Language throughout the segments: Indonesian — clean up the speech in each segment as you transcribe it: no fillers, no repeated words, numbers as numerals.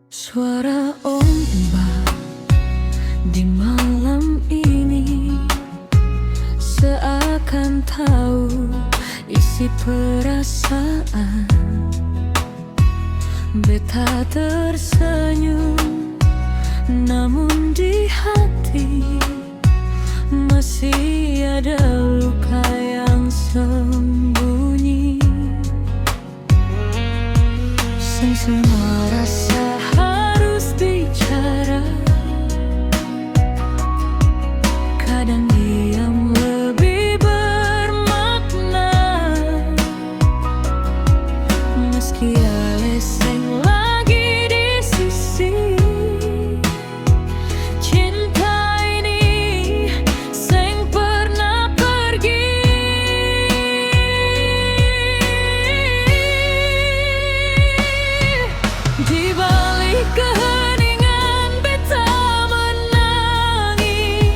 Suara ombak di malam ini seakan tahu isi perasaan. Beta tersenyum, namun di hati masih ada luka yang sembunyi. Semua rasa harus bicara, kadang diam lebih bermakna. Meski aleseng lagi di sisi, cinta ini seng pernah pergi. Di balik keheningan beta menangis,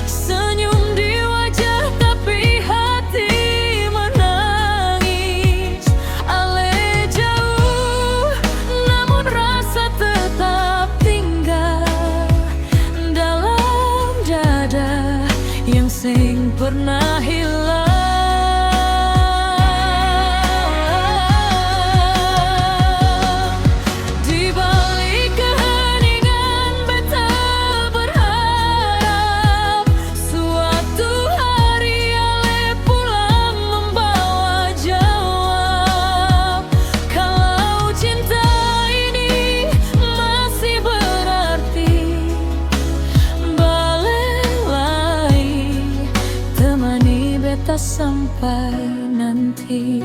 senyum di wajah tapi hati menangis. Ale jauh namun rasa tetap tinggal dalam dada yang seng pernah hilang. Sampai nanti.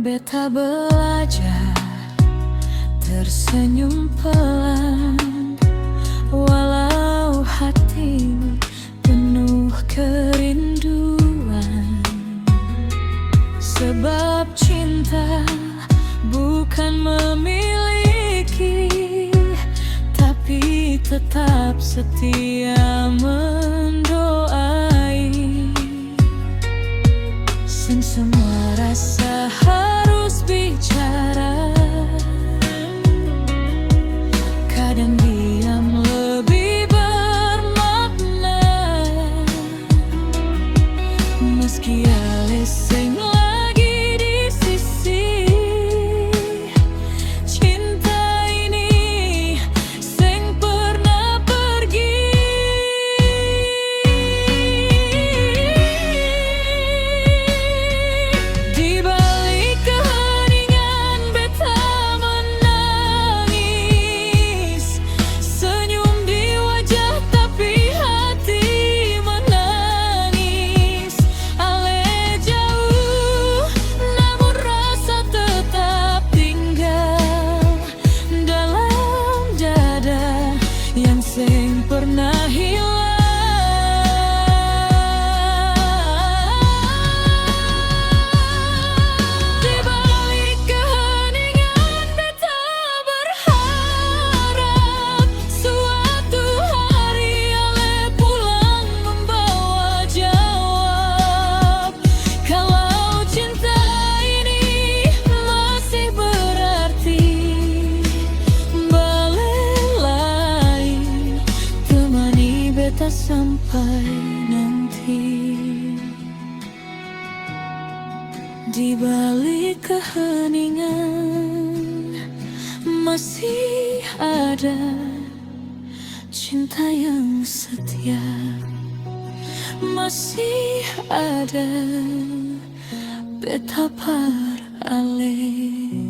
Beta belajar tersenyum pelan, walau hati penuh kerinduan. Sebab cinta bukan memiliki, tapi tetap setia mendoai. Semua rasa harus bicara, kadang diam lebih bermakna. Meski aleseng lagi di sisi, cinta ini seng pernah pergi. Di balik keheningan beta menangis, senyum di wajah tapi hati menangis. Ale jauh namun rasa tetap tinggal dalam dada yang seng pernah hilang. Di balik keheningan beta berharap suatu hari Ale pulang membawa jawab. Kalau cinta ini masih berarti, balelai temani beta sampai nanti. Di balik keheningan masih ada cinta yang setia, masih ada beta par Ale.